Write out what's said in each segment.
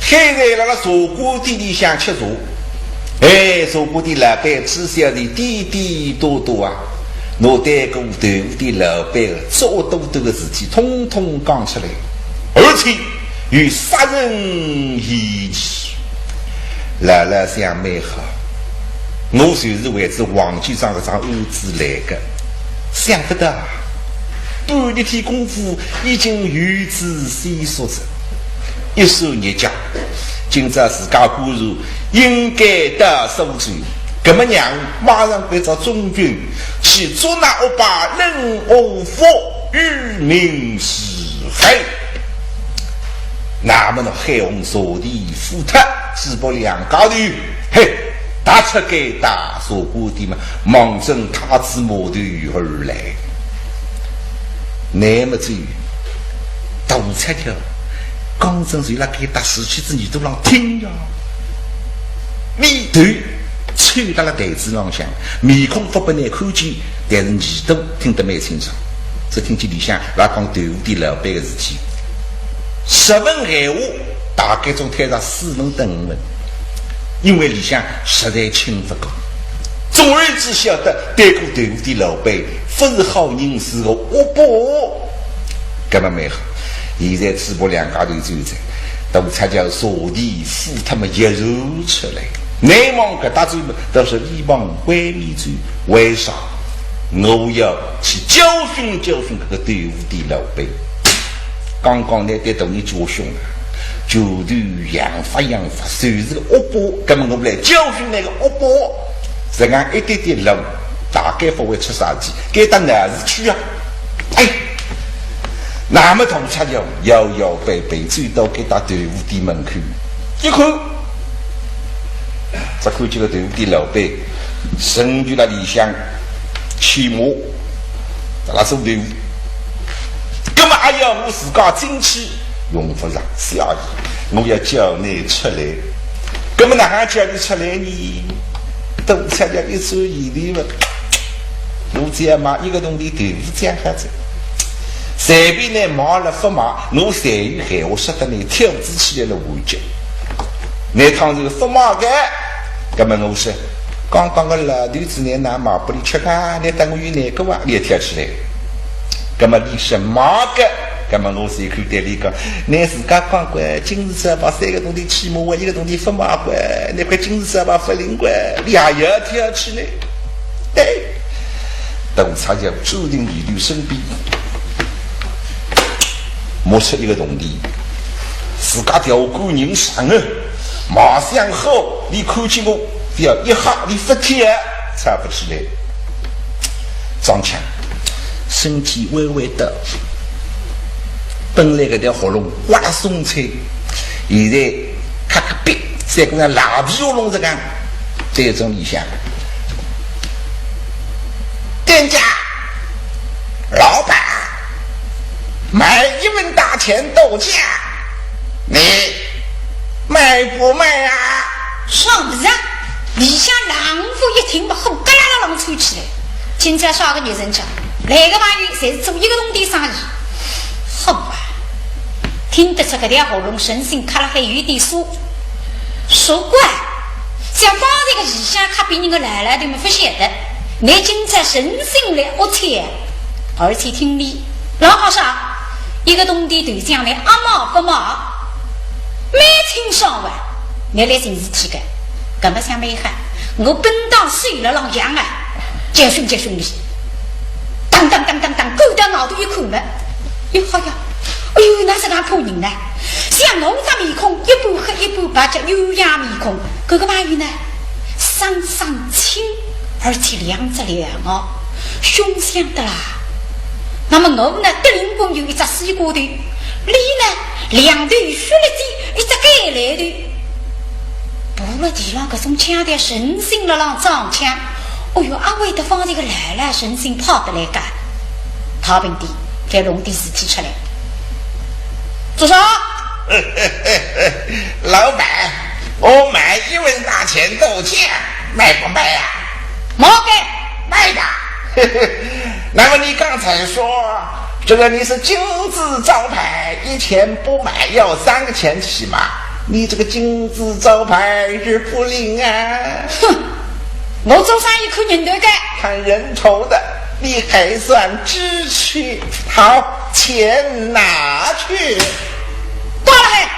现在那个茶锅店里想吃茶，哎，茶锅店老板知晓的滴滴多多啊，我对过豆腐店老板的做多多的事情，统统讲出来，而且与杀人一起，老老想美好。我就是为此王局长的张儿子来的，想不到半日天功夫已经与子细说着，一手热脚，今朝自家骨肉应该得收住。葛么娘马上归着中军去捉拿恶霸任恶佛与民是非。那么呢黑红沙地富特只不两高的嘿打出给大锁锅的嘛，忙正他自摩的而来。那么至于斗彩条刚正谁来给打死去子女都让听呀，你对吹到了台子上向，面孔不难看见，但是耳朵听得蛮清楚。只听见里向拉讲豆腐店老板的事情，10分闲话大概总推上4分等5分，因为里向实在轻不过。总而只晓得对过豆腐店老板不是好人，是个恶霸，根本没好。现在只不两家头走在都参加扫地扶他们一揉出来，内蒙各大嘴都是一帮外面嘴，为啥我要去教训教训这个豆腐店老板？刚刚那对等你教训啊，就对养发谁是个恶霸，根本我们来教训那个恶霸。这样一点点冷，大概不会出啥子，该到哪里去啊？哎，那么同差就摇摇摆摆最多给到豆腐店门口一看，这看这个豆腐店老板身居那里向起码那做豆腐，根本还要我自家进去用不上下意，我要叫你出来，根本哪还叫你出来呢？都参加一周以内了，我这样嘛一个东西豆腐这样子，随便呢骂了不骂，我随意喊我说的你跳子起来了回脚，那趟这个不骂的，根本我说刚刚个老头子呢拿马不里吃啊，你等我有哪个哇，你也跳起来，根本你是骂的。那么我随口对你讲，你自家讲过，今日这把3个东西起码我1个东西不马过，那块今日这把不灵过，你还要跳起来？哎，都差点注定一律生病，莫出一个东西，自家调过人上啊，马上好，你看见我，要一下你不跳，插不起来，装腔，身体微微的。本来这条喉咙刮了松脆，现在咔咔别，再跟那拉皮喉咙这个，这种理想。店家，老板，买1文大钱豆价，你卖不卖啊？上不上，李想郎夫一听把后嘎啦啦吹起来，今朝耍个女人讲，来个玩意才是做一个东西生意，好吧。听得出这条喉咙神性卡了还有点酥，说怪想帮这个异乡卡比人个来来的没不晓得，你今朝神性来我切，而且听你老好上一个东地对象的阿妈不骂，没听上完，你来真是体个，干嘛想没喊我本当睡了让养啊，教训教训你，当当当当当，勾到脑袋一口了，哟好呀。哎呦，那是哪口人呢？像红色面孔，一半黑一半白，叫优雅面孔。这个玩意呢，身上轻，而且两只两哦，凶相的啦。那么我呢，德林宫有一只西瓜头，里呢2头血了的，一只盖来的。不了地上这种枪的神性了让装枪。哦哟，阿伟的放这个来来神性跑得来干，他本地在龙地时提出来。做啥？老板，我买1文大钱豆价，卖不卖呀？毛给卖的。那么你刚才说这个你是金字招牌，1钱不买要3个钱起嘛？你这个金字招牌是不灵啊！哼，我做生意看人头的，看人头的，你还算知趣。好，钱拿去。包了嘿，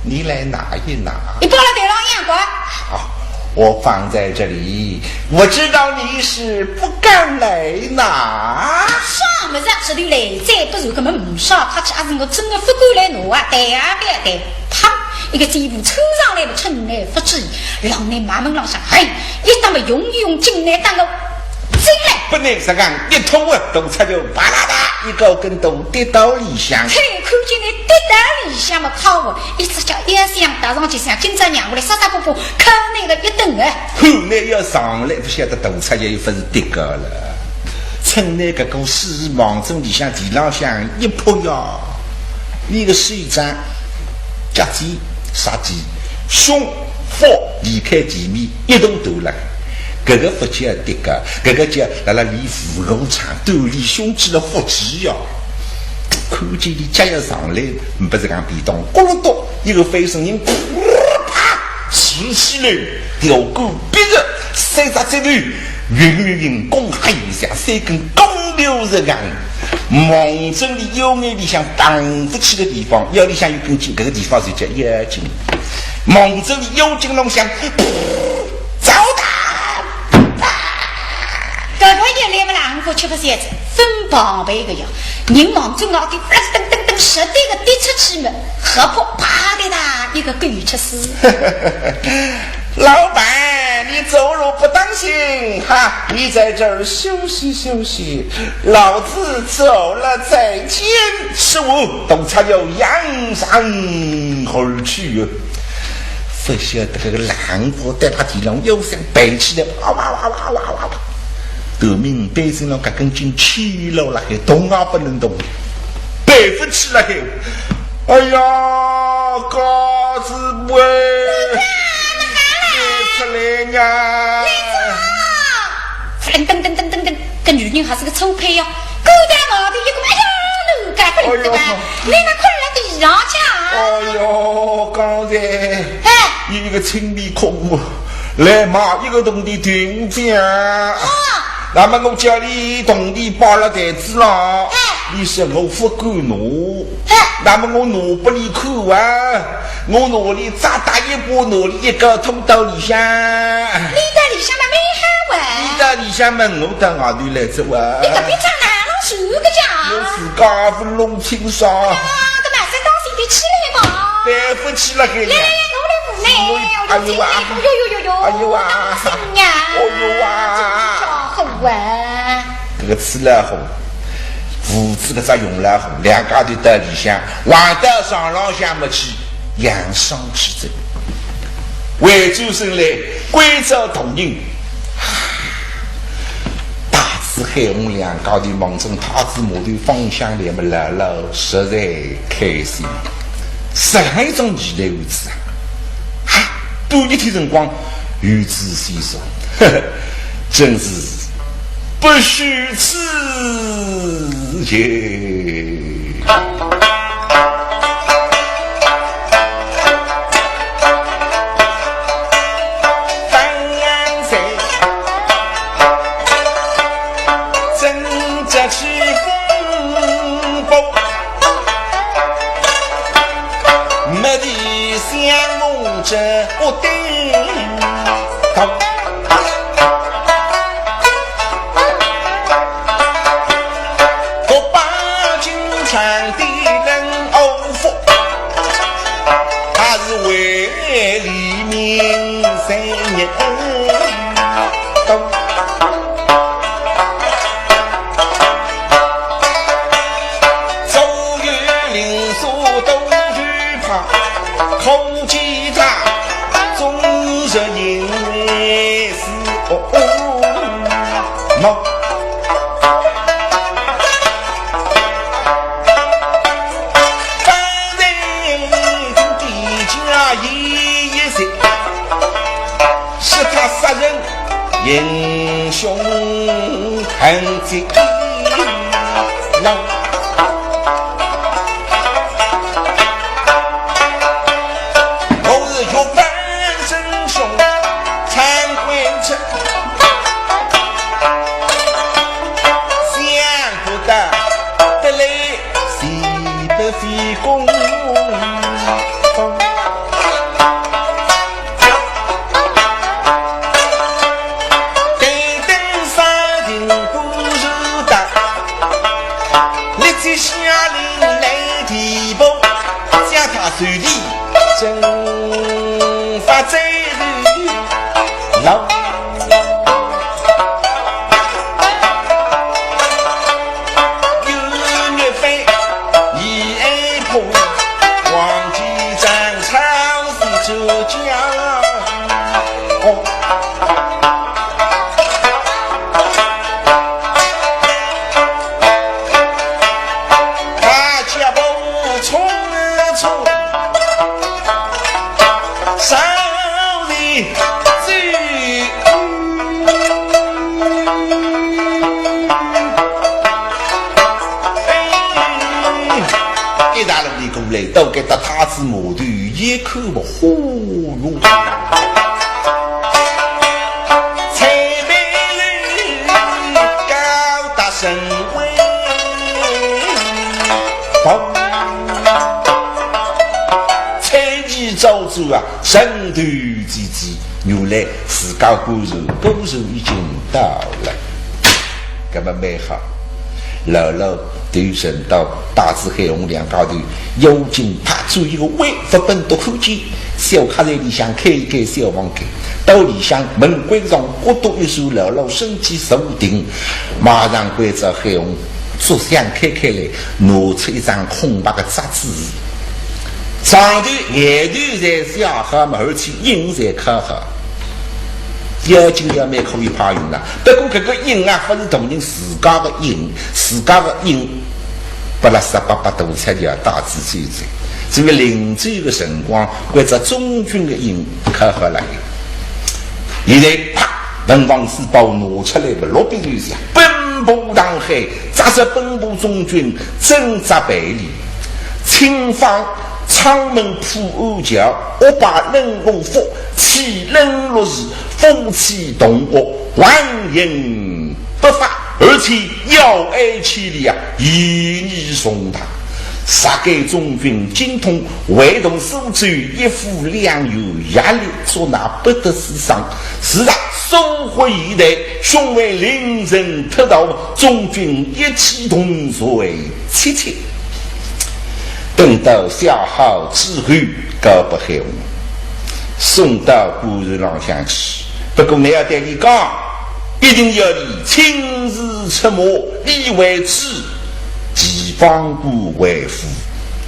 你来拿一拿。你包了对了阳光。好，我放在这里。我知道你是不敢来拿。啥么子？是你来再不如根本唔少，他家是我真的不敢来拿啊！对啊对啊对，啪！一个嘴巴抽上来的趁来不至，让你马门浪上，嘿，一当么用进来当个进来。不能这样，一通啊，动车就巴拉达一个跟头跌到里向。嘿，看见你跌到里向么跑我，一只脚一想打上去想，今朝让我来沙沙布布看那个一顿啊！后来要上来，不晓得动车也有分是跌个了。趁那个个死亡中里向地浪向一扑呀，你个水战夹击杀鸡胸腹离开地面一动都来，这个不叫跌个，这个叫来了练腹肉场锻炼胸肌的腹肌呀。看见你家要上来，不是讲比动，咕噜咚一个飞声音，啪，起起来，吊钩逼着塞在这里。云公哈一下，三根公牛子杆，梦中里有眼里向荡不起的地方，要里向有根筋，这个地方是叫眼睛。梦中里有筋龙向，糟蹋！这个也来不lang夫却不是子，分宝贝个呀，人梦中熬的噔噔噔十对个跌出去嘛，何不啪的他一个狗吃死？老板，你走路不当心哈！你在这儿休息休息，老子走了再见。15动车就扬上而去。不晓得这个狼婆带他地龙又想背起来，哇哇哇哇哇哇！得命背身上这根筋起了了，还动啊不能动，背不起来。哎呀，嘎子喂！出来呀！噔噔噔噔噔噔，这女人还是个臭胚呀！狗蛋毛的一个，哎呀，路干不灵的吧？你那困了地上去！哎呦，刚才一个青面孔来骂一个洞的顶边，那么我叫你洞地扒了袋子了，你说我不敢拿，那么我拿不离口啊！我努力扎大一步，努力一个通道里向。你在里向嘛没喊完？你在里向嘛，我到外头来走啊！你隔壁长哪能是个家？我自家不弄清爽。啊，这满身当心的起来嘛！对不起了，给你。来，我来扶你。哎呦啊！哟！哎呦啊！心呀！哎呦啊！好啊！这个吃了后，胡子个只用了后，两家头到里向，玩到上浪向没去。扬上去走，回转身来，归照同人。大致海红两高的梦中，他子母的方向来么来了，实在开心。上一种期待为止啊！多一天辰光，如此稀松，真是不虚此言。我顶头，我把金川的人欧服，他是为黎明3年头，周瑜领所都惧怕，口技他。这因为是梦，当然地家一些，是他杀人英雄很极能。下临来地步，将他手里正发在日老。都给他他子母的一口不呼噜，才美人高大身威，才艺造就啊，神头之子，原来自家骨肉已经到了，那么美好。老老对神到大智海红两高头有劲派出一个微不本独口间小卡在里向开一开小房间，到里向门关上各读一首老老身体手定，马上关着海红桌箱开来，拿出一张空白的杂志，上头眼头在写好嘛，而且印在刻好。要紧要蛮可以怕用了，不过这个印啊，不是同人自家的印，自家的印，把那18度才叫大致记载。这个临走的辰光，或者中军的印刻好了。现在啪，文房四宝拿出来的落笔就下，奔波当海，扎着奔波中军，征扎百里，清方。昌门铺欧角，我把人龙佛起人落日，风起动国，万人不发，而且要爱起力啊，以你送他。杀给中军精通，唯同苏州一副良友，压力做那不得死伤。是啊，收获一代，兄为临人特道，中军一起同所谓切切。等到下好之后，告不海红，送到古人廊下去。不过你要对你讲，一定要你亲自出马，你为之，既方故为父。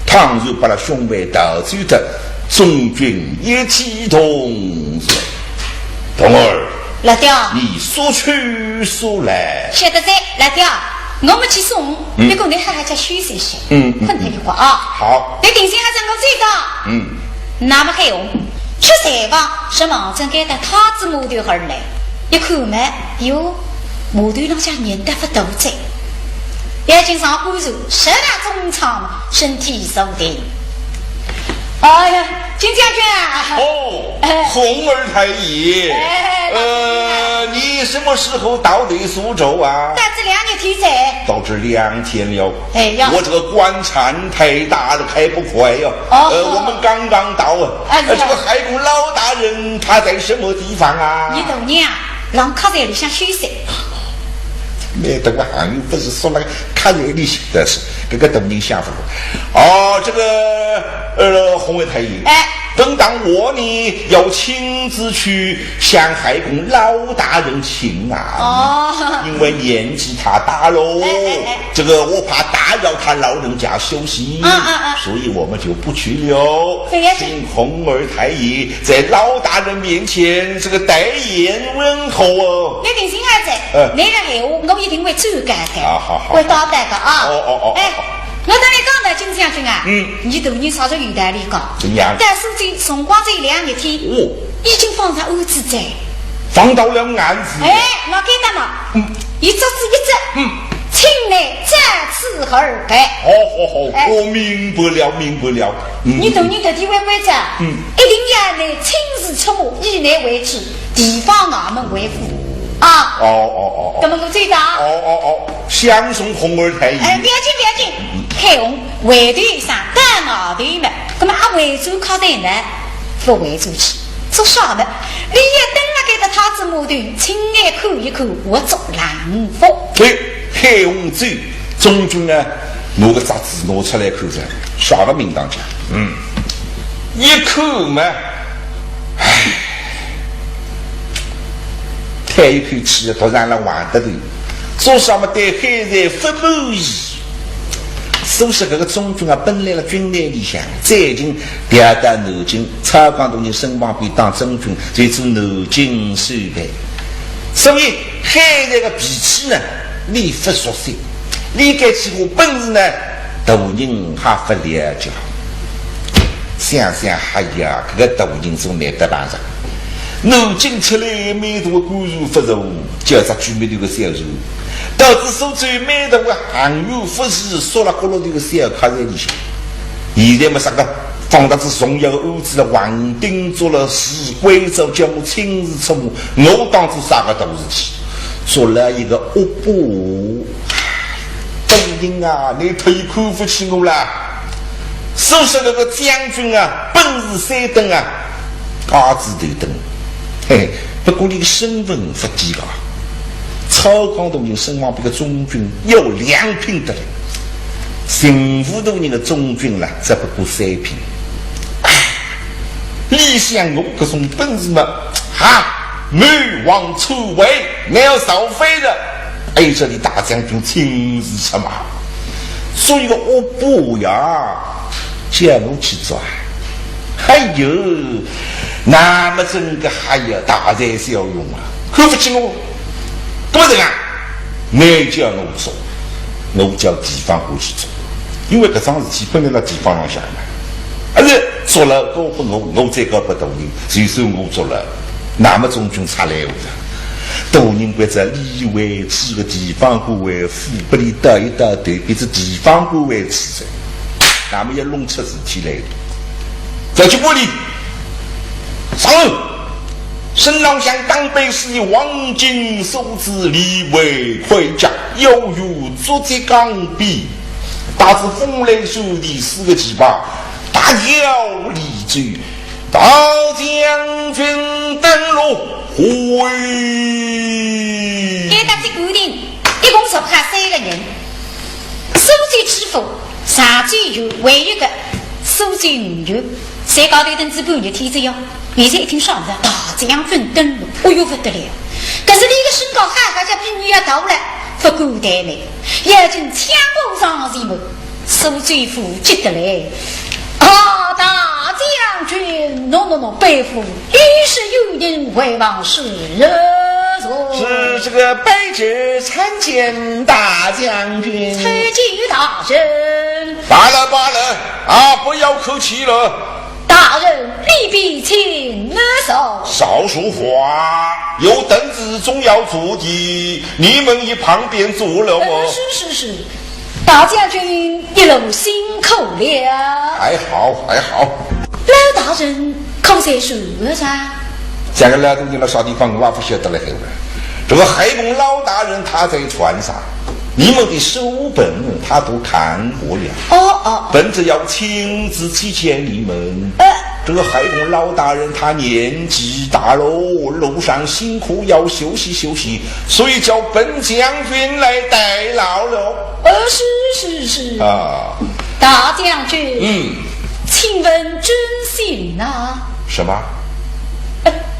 倘若把那兄妹盗走的，中军一起同罪。童儿，老刁，你说去说来。晓得在，老刁。我们去送，不过你还叫休息些，困他一会儿啊。好，你定心还是我知道。那么还用吃菜吧？是忙着给他他子木头而来，一看嘛，哟，木头上下粘得不多在，眼睛上骨肉，十大中长嘛，身体受定。哎呀，金将军啊！哦，红儿太爷，你什么时候到的苏州啊？到这2天天在。到这2天了。哎呀，我这个官场太大了，开不快哟。我们刚刚到啊。这个海公老大人他在什么地方啊？你懂娘，让靠在里向休息。没这个行业不是说那个看在里的是这个东京相府。这个红卫太爷，等当我呢要亲自去向海公老大人请安。因为年纪他大喽，这个我怕打扰他老人家休息，所以我们就不去了。请红儿太爷在老大人面前这个代言问候哦。你定心还在，那个闲话我一定会转告的，好，会交代的啊。我跟你讲的，金将军啊，你头你朝着语台里讲，怎样？但是这辰光这2天，已经放上案子在，放到了案子。我给他嘛，一只请来再次而拜。好，我明白了。你懂你的地位规则，一定要来亲自出马，以内为主，地方俺们为辅。那么我知道。相送红儿太爷。不要紧，海红围头上单脑袋嘛，那么围住靠在呢，不围住去，做啥的？你也等了给他子母的，亲爱口一口，我做狼夫。对，海红走，中军呢，拿个杂志拿出来看着，啥个名堂讲？一口嘛，叹一口气，突然了玩得头，做什么对海人不满意。收拾这个中军啊，本来了军队里向，最近调到南京，超广东人身旁边当中军，就做南京守备。所以海人的脾气呢，你不熟悉，理解起我本事呢，大人还不了解。想想哎呀，这个大人总难得办上。南京出来蛮多官员不如，叫他居民头个销售，导致苏州蛮多个行业服饰说了高了这个小卡在里向。现在么啥个放大子重要的儿子了，王定做了事贵州叫我亲自出马，我当初啥个大事体，做了一个恶部。大人啊，你忒看不起我了。收拾那个将军啊，本事三等啊，嘎子头等。嘿，不过你的身份不低高，超广东人身旁边的中军有2品的嘞，平湖头人的中军了，只不过3品。你想我这种本事嘛，没往出位，没有收费的，哎，这里大将军亲自出马，所以个我不呀。叫我去抓，还有那么整个还有大材小用啊，看不起我，多人啊，没叫我做，我叫地方过去做，因为这桩事体本来在地方上下嘛，而且做了搞不我再搞不大人，就算我做了，那么中军差来我的，大人或者里外几个地方官位，府不里倒一倒对比这地方官位吃的。那么要弄出事体来，再去玻璃上任沈郎乡当北市王金收子李为回家，犹如竹节钢笔，大致风雷兄弟4个鸡巴，大摇立举，大将军登陆回。给大家规定，一共是派3个人，收罪知府。上最有唯一个收罪5月，谁搞的等至半日天子哟？现在一听上的大将军登陆，哎呦不得了！可是你一个身高还家比你要大了，不孤单嘞，要进枪口上什么？收罪府记得嘞。啊，大将军，喏，背负于是有人回望是是这个白纸参见大将军。参见大人。罢了啊，不要客气了。大人，你必请手。少说话，有凳子总要坐的，你们一旁边坐了吗？是。大将军一路辛苦了。还好。老大人可在说啥？这个老东西了啥地方我不晓得了。这个海公老大人他在船上，你们的书本他都看过了。本子要亲自去见你们。这个海公老大人他年纪大喽，路上辛苦要休息休息，所以叫本将军来代劳了。是啊，大将军。请问真姓啊？什么？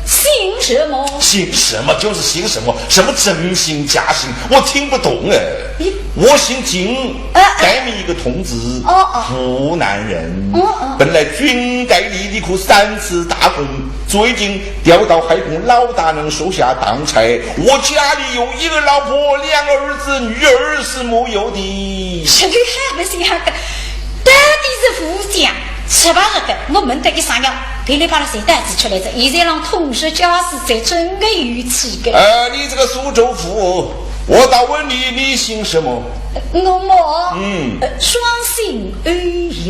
姓什么？姓什么就是姓什么，什么真姓假姓我听不懂哎。我姓金，改名一个童子，湖南人。本来军队里的苦3次打工，最近调到海公老大人手下当差。我家里有1个老婆2个儿子，女儿是没有的。这个还不是那个，到底是副将。18个，我们得给上药，给你把那谁带子出来着？现在让同事家是在真个语气的。你这个苏州府，我倒问你，你姓什么？我双姓欧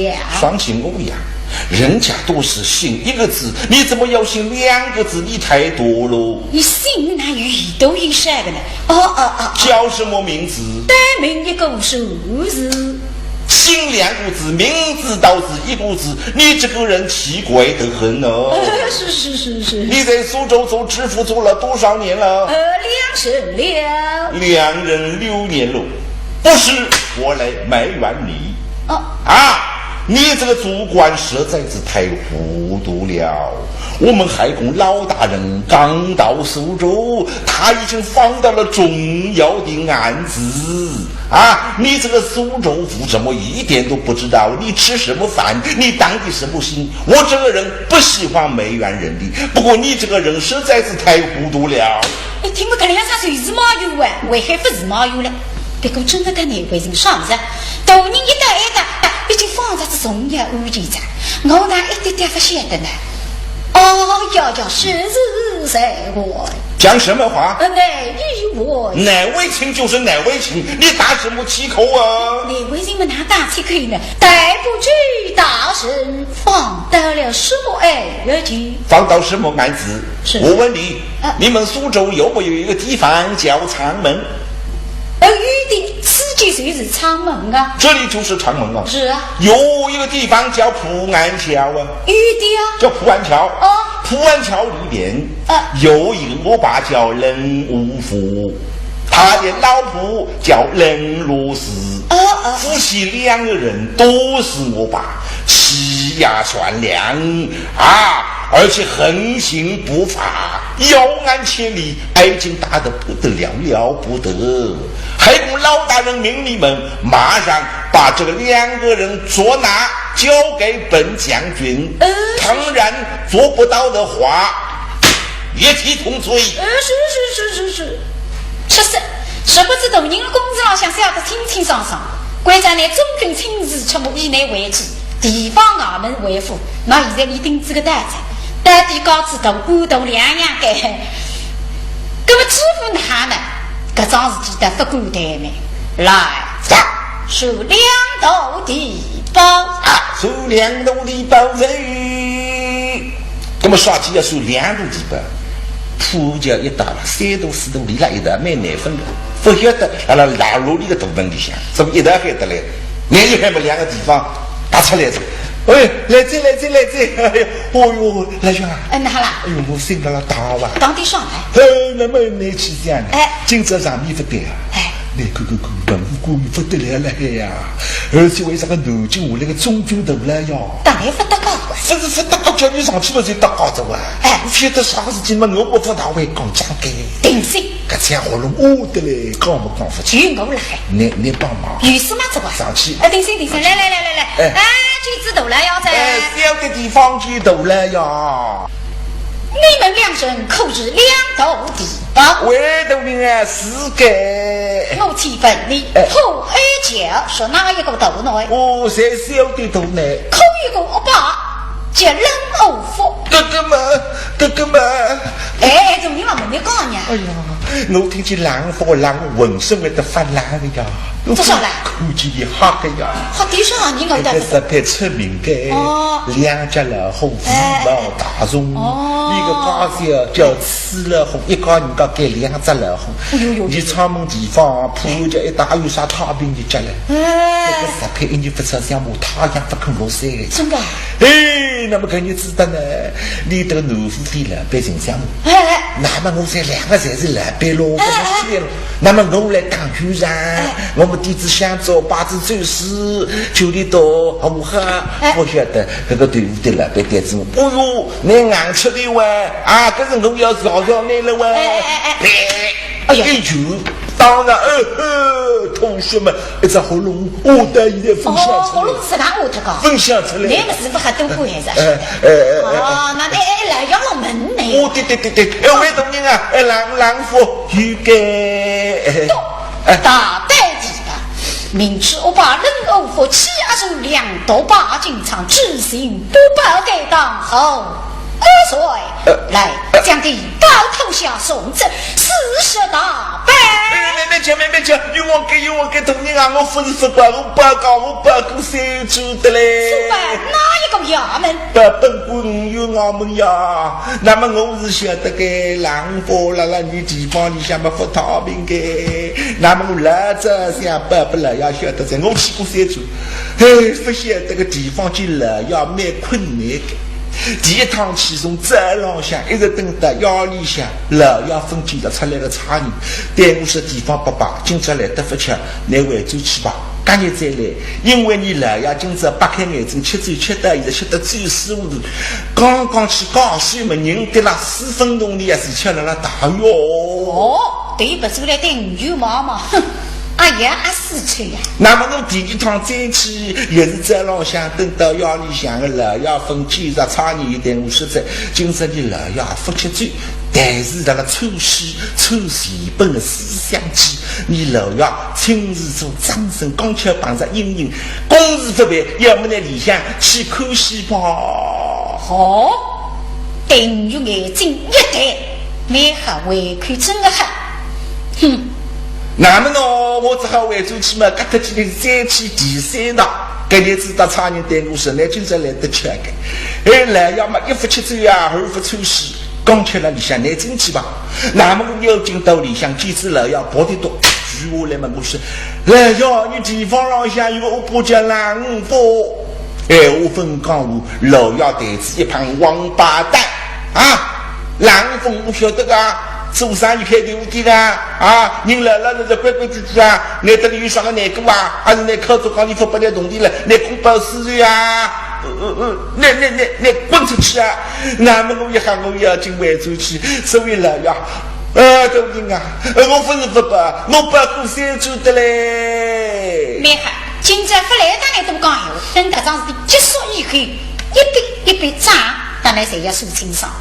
阳。双姓欧阳，人家都是姓1个字，你怎么要姓2个字？你太多了。你姓那语都有啥个呢？叫什么名字？单名一个数字。姓2个字，名字倒是1个字，你这个人奇怪得很哦。是。你在苏州做知府做了多少年了？2任了。2任6年了。不是我来埋怨你。你这个主管实在是太糊涂了。我们海公老大人刚到苏州，他已经放到了重要的案子你这个苏州府怎么一点都不知道？你吃什么饭？你当的什么心？我这个人不喜欢埋怨人的，不过你这个人实在是太糊涂了。你听不看两啥谁是马油啊？为还不是马油了？别个真的跟你为人上子，大人一代一代已经放在这重要物件上，我哪一点点不晓得呢？是谁我讲什么话？乃为情就是乃为情，你打什么气口啊？你为什么拿大气口呢？逮不住大神，放到了什么案子？放到什么案子？我问你，你们苏州有没有一个地方叫长门？玉的此地谁是长门啊？这里就是长门啊。是啊。有一个地方叫普安桥啊。玉的叫普安桥。普安桥里边有一个我爸叫任无福，他的老婆叫任如斯，夫妻两个人都是我爸，欺压善良而且横行不法，要案千里，爱情大得不得了不得。海公老大人命你们马上把这个两个人捉拿交给本将军，当然做不到的话一起同罪。是不知道您的公子老想晓得清清爽爽，国家呢中军亲自出谋以内为之，地方衙门为辅，那现在一定这个袋子带地高子头骨头两样给那么支付他们这桩事情的不孤单们来数两斗地包数两斗地包那么刷起要数两斗地包，铺脚一打了3斗4斗离了一打买奶粉的，不晓得拉入一个大门里向，怎么一打还得来你就还把2个地方打出来着。来这来兄那好了，我醒到了大哇当地上来那么你去这样今朝上面不对你看文武官不得了呀，而且为啥个南京我那个中军头了呀？当然不得高不得高叫你上去了就得高着不晓得啥事情嘛，我不大会讲讲给定心这样喉咙饿的嘞，讲不讲不去我来你帮忙有什么这个上去定心来举子头了要在小的地方举头了呀，你们两人口是两斗地包，为的命是给我气愤你后脚说哪一个头呢？谁小的头呢？口一个我爸叫人偶夫哥哥们怎么你老没讲呀？哎呀，我听见狼和狼闻声为的发烂的呀，这啥来？估计的好的呀，好地上你搞的是太出名的两家老红五毛大众一个高小叫吃了红，一个人家给2只老红你长门地方铺着一大有啥太平的家了这个石配一年不吃像木太阳不肯落水真的那么肯定知道呢，你这个农夫的老百姓项目那么我这2个才是老百喽那么我来当局长我们弟子想做八字走势就得到好不好我晓得这个队伍的老百姓子你硬吃的哇可是我要搞上你了哇就当然同学们一只喉咙我的一点分享喉咙是哪我的个分享出来你们是不还都会还是那来要我们呢对为什么狼夫预给大代地的明知我把人偶夫72斗8进场执行不报给当后所以来将地高头下送至40大板别讲有我给同你我分析过我报告谁做的嘞出版哪一个衙门本官有衙门呀那么我是晓得给狼佛了你地方你想不服太平给那么我来这想不了要晓得在我去过谁做不晓得个地方去了要蛮困难第一趟去从这浪向一直等到腰里向，老要分进的出来的差人，对我说地方爸爸，今朝来得不巧，你回走去吧。赶紧再来，因为你老爷今朝扒开眼睛吃酒吃到现在吃得醉死糊涂，刚刚去告诉么人得了4分钟里啊，是吃了了大药。哦，对不住来对牛妈妈，哼，哎呀，阿四吹呀。那么我第一趟再去，也是在浪向等到腰里向的老爷分酒着差你一点，50岁，今朝你老爷不吃醉。但是在那抽西抽西本的思想起，你老要亲自做掌声，刚巧帮着英英，公事不办，要么在里向去看戏吧。好，盯住眼睛一戴，没好胃口真的很。哼，那么呢，我只好回转去嘛，隔特几天再去第3趟。搿日子到差人对我说，那今朝来得吃个，老要么一副吃醉啊，二副抽西。刚吃了里向拿进去吧，那么我要进到里向，几次老要跑得多，举我来嘛，我说老要你地方上向有个我不叫狼夫，我分讲我老要带子一旁王八蛋啊，狼夫我晓得个，做生意开店店的啊，人来了这规规矩矩啊，你这里有啥个难过啊？还是你靠着讲你发不来同地了，你公报私税啊？你滚出去啊！那么我一下我要进外出去，所以了呀，兄弟啊，我不是不把，我不过3周的嘞。没哈，今朝不来当然都讲有，等到张事结束以后，一笔账，当然谁要数清爽。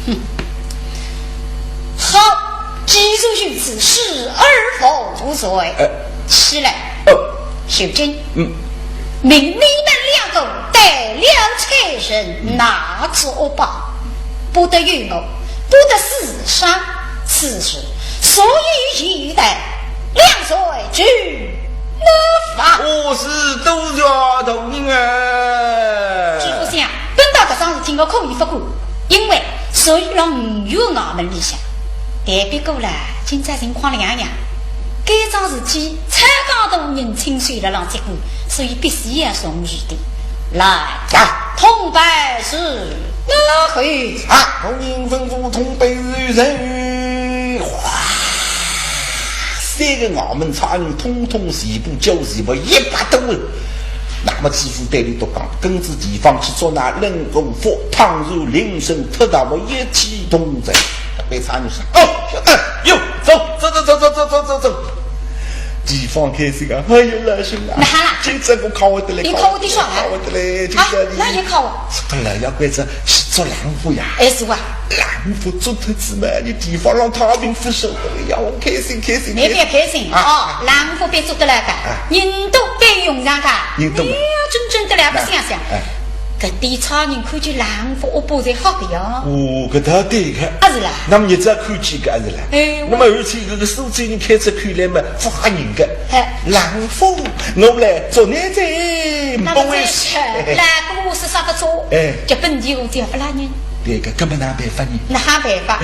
哼，好，记住如此，是而否无所谓。起来，小金，命你们2个带了财神拿走吧，不得预谋，不得私伤，此事所以一代2岁俱勒法。我是都叫同人啊！知府想本到这桩事情我可以不顾，因为所以让5月衙门里向代表过来，今朝情况两样。该桩事体才刚同人清水了让结果，所以必须要送入的。来，同拜是哪回？同人吩咐同拜是人。哇，3个衙门差人通通全部交全部100多人。那么知府对你都讲，根据地方去做那人工佛，倘若铃声特大，我一起同在。被差人说：“晓得，哟，走。”地方开心啊！哎呦，老兄啊！今朝我考我的嘞，你考我的啥？考我的嘞！那也考我。不了，要怪着去做狼夫呀！是吧？狼夫做头子嘛，你地方让太平不收的呀！我开心。你别开心啊！狼夫别做得来个，人都该用上个。你要真的来不想想。搿点差人看见狼夫我包才好的呀。搿他对个。是啦。那么你只要看见个是啦。那么而且搿个苏州人开车看来嘛，不吓人个。狼夫，我来做男仔，不为事。狼夫我是啥个做？就本地我就不拉人。对个，根本哪办法呢？哪办法？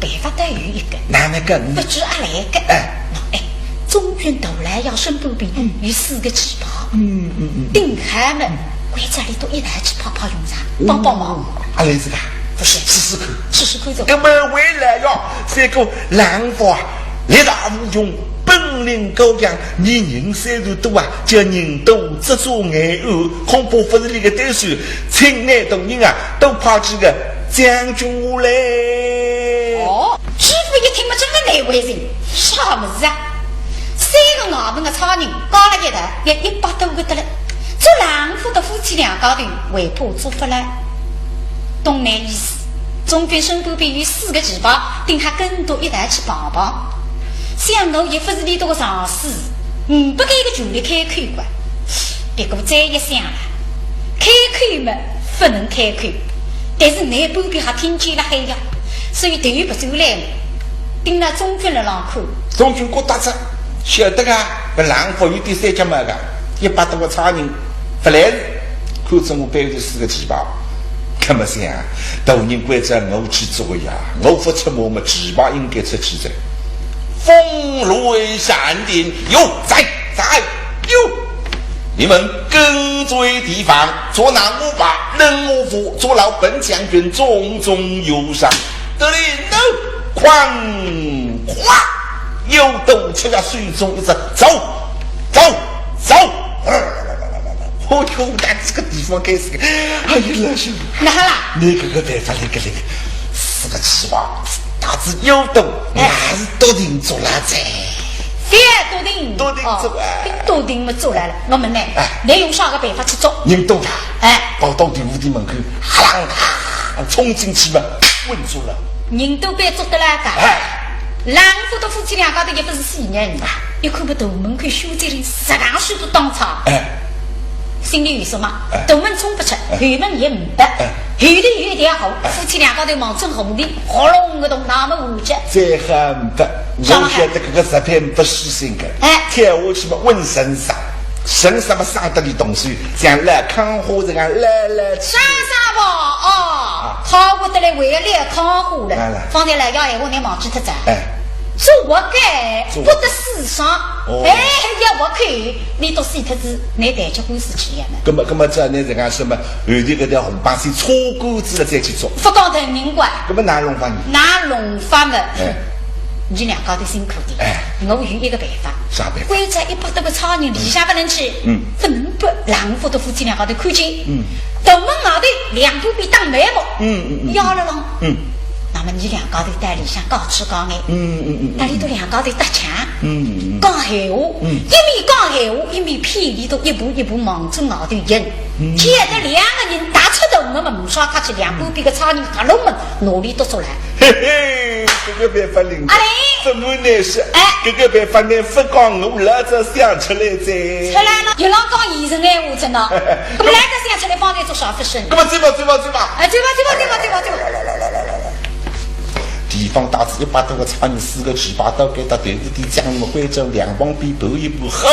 办法都有一个。哪个？不知阿来个。中军头来要升步兵，有4个旗袍。定海们。回家里都一来去泡用上，帮忙。阿来这个不是试试看走。根本回来呀，这个狼夫啊，力大无穷，本领高强，你人3人多啊，叫人多执着眼恶，恐怕不是那个对手。亲爱同人啊，都怕几个将军下来。知府一听嘛，真的难为人，啥么子啊？3个衙门的差人搞了一台，也100多个得了。做狼夫的夫妻2高头为破做法来，东南意思，中军身边比有4个旗袍，定他更多一台去帮帮。想到也不是里头个上司，500个一个权力开口管。别过再一想了，开口嘛不能开口，但是内部边还听见了还呀，所以头不走来，盯了中军了浪口。中军国大子晓得个，搿狼夫有第3家嘛个，100多个差人。不来看着我背后4个旗袍，看么想大人规则我去做呀，我不出马嘛，旗袍应该出去噻。风雷闪电，有在有，你们跟随地方，捉拿我爸，能我父，捉牢本将军，种种忧伤。得令no，哐哗，又斗出了水中一只走。我哟，那这个地方该是个，哎呀，老兄，那好啦，那个办法，那个，四个计划，大致有动，还是多定做了噻。多定做啊！多定么做来了，我们呢，你用啥个办法去做？你懂他？跑到队伍的门口，哈啷冲进去嘛，稳住了。人都别做得来个。郎夫的夫妻两个都也不是死人，又看不大门口修这里十两水都当场。心里有数嘛？大门冲不出，后门也唔得，后头有一条河，夫妻两个都忙成红的，喉咙个洞那么无着。这很不，我觉得这个食品不虚心的。跳下去嘛，问身上，身上嘛上得里东西，像来康花这样来。啥吧？他我得来为了康花了，放在来要闲话你忘记他咋？做活该不得世上，要我看你都是一头子，你带着公司去呀嘛？那么这你这个什么后头这条红帮是搓钩子了再去做？不讲得明白。那么哪弄法呢？哪弄法嘛？你两个都辛苦的。我有一个办法。啥办法？规则100多个超人，里下不能去。不能把郎夫的夫妻两个都看见。大门外头两部比当眉毛。要了咯。那么你两个头在里向高吃高爱，那里头两个头搭腔，讲闲话，一面讲闲话，一面屁里头一步一步往中外头引，贴着两个人打出头，我们唔刷卡去两步比个差人合拢门，哪里都出来。嘿嘿，这个办法灵，怎么那是？这个办法呢，不讲我老早想出来噻。出来了，有人讲现成闲话真的，我们来这想出来放在做啥不是？那么走吧。走吧。地方大致100多个差人，4个7把刀给他队伍的将我徽州两帮比头一步后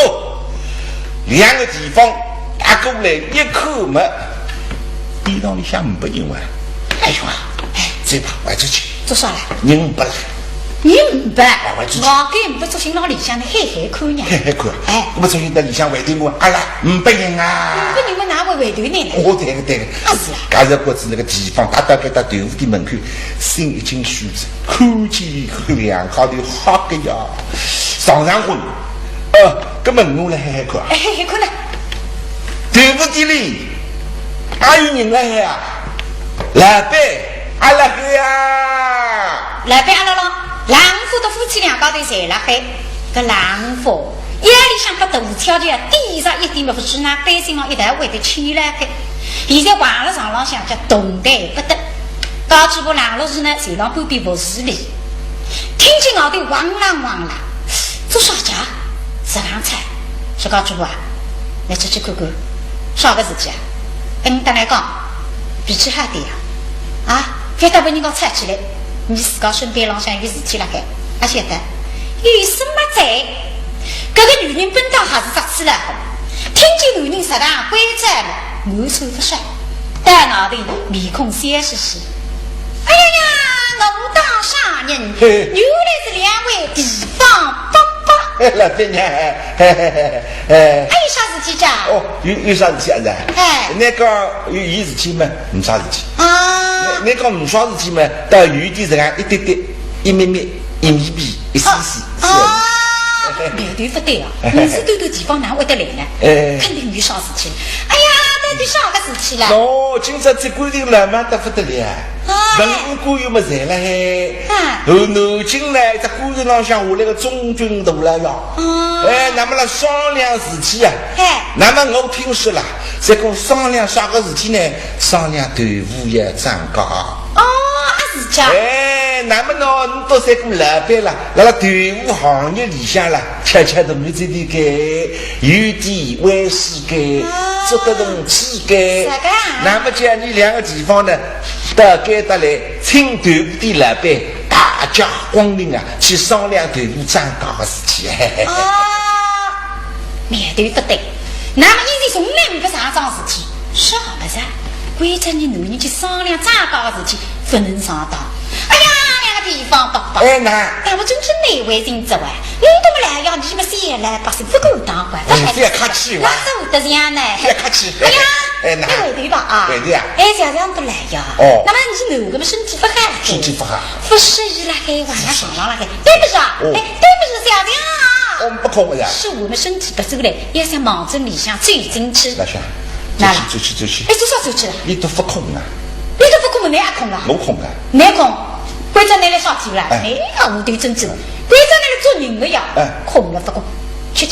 ，2个地方打过来一口嘛，地道里向不人玩。兄啊，走吧，外出去。做啥来？人不来。你唔白，我给不做新郎里向的嘿看呀，嘿看，那么做新郎里向围对我，阿拉唔不人啊，不你们哪会围对呢？我对个，假如果是那个地方打到给他队伍的门口，心已经虚着，看见两好的好个呀，上混，根本我来嘿看，嘿看呢，队伍的里还有人来呀，来呗，阿拉个呀，来呗阿拉咯。郎夫的夫妻两个头在了海，个郎夫夜里向把头跳起来，地上一点不是那背心上一台为的起来海。现在网络上想叫动弹不得，高几部郎老师呢，谁让半边不是里，听见我的汪啦，做啥家？食堂菜，是高几部啊？来出去看看，啥个事情啊？当来讲，脾气还低啊！非得把人家踩起来。你自家身边浪向有事体了该，而且的有什么在？这个女人本当还是咋吃了？听见女人食堂归在了，我手不甩，大脑的面孔显示是。哎呀，我当杀人，原来是2位地方伯伯。老爹娘，还有啥事体讲？有啥事体啊？那个有事体吗？没啥事体啊。那个没啥事体嘛，到雨地这样一点点、1咪咪、1咪咪、1丝丝。面对不对啊？你是对地方哪会得来呢？肯定有啥事情。哎呀，到底啥个事情啦？今朝这规定了嘛，得不得了？文官又没在了嘿。后南京呢，在官员上向下来个中军大了呀。那么来商量事体啊。那么我听说了，这个商量啥个事体呢？商量队伍要涨高。是这样。那么呢，你到这个老板了，那个队伍行业里向了，悄悄的没这里给有地为世给做得动气给。那么讲你2个地方呢，到该得来请队伍的老板大驾光临啊，去商量队伍涨高的事情。面对不对？那么你从来不上桩事体，啥不是？规则你男人去商量涨高的事情，不能上当。哎呀，2个地方爸爸。哎那，但我真是哪位人走啊？你都不来呀？你们先来把事不够当官，不要客气嘛。那走的样呢？不要客气。哎呀，哎那，你回头吧啊。回头呀。哎，这样不来呀？哦。那么你哪个么身体不好？身体不好。不适宜了，还晚上上上了，还对不是啊？哎，对不是小子啊？我们不空呀。是我们身体不走了，也想忙着里向最进去。那行。走去。哎，多少走去了？你都不空啊？你都不空，你也空了？我空啊。你空？关在那里上去了？哎呀，我对真正关在那里做人的呀？空了不空？去，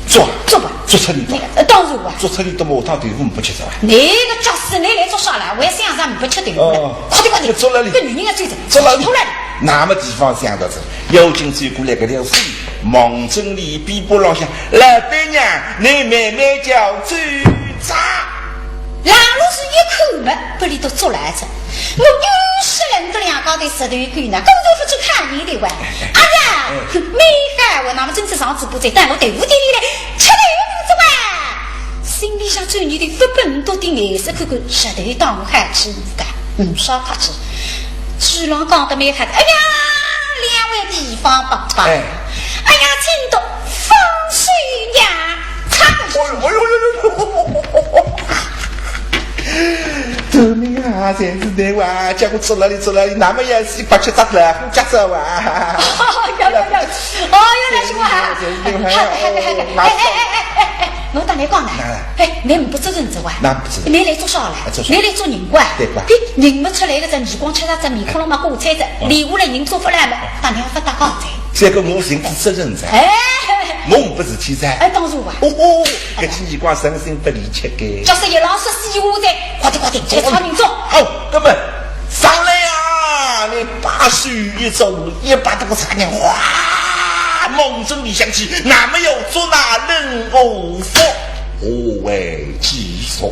做吧，做出你当然吧，做出你都没当豆腐不吃着啊？那个假死你来做啥了？我也想让你不吃豆腐了，快点，做哪里？个女人要追着，做哪里？哪么地方想到这？有劲追过来个条水，忙整理比波浪向，老板娘，你慢慢叫走咋？狼路是一口嘛，不里都做来着。我60人的两高的石头鬼呢，工作不去看你的哇！哎呀，没害我，那么真是上次不在，但我豆腐店里来吃豆腐子哇！心里想做你的不本多的颜色，看看石头当海吃无干，少客气。巨浪讲的没看，哎呀，两位地方爸爸，哎呀，请到风水呀，救命啊！才是的哇！叫我走哪里，那么也是把吃扎了，胡家走哇！有，那是我哈！我当你讲呢？哎，你不做人做哇？那不是。你来做啥了？你来做人官？对吧？人不出来个，这耳光吃啥子，面孔了嘛过菜子，留下来人做不来嘛，当然要不打刚才。这个我人是责任噻。哎，我不是天才。哎，当然哇。搿些耳光深深不离切个。就是一老师西话在，快点，再唱民众。好，哥们上来啊！你把手一走，一把这个茶娘哗，梦中里响起，那么有做那人偶佛，何为其说？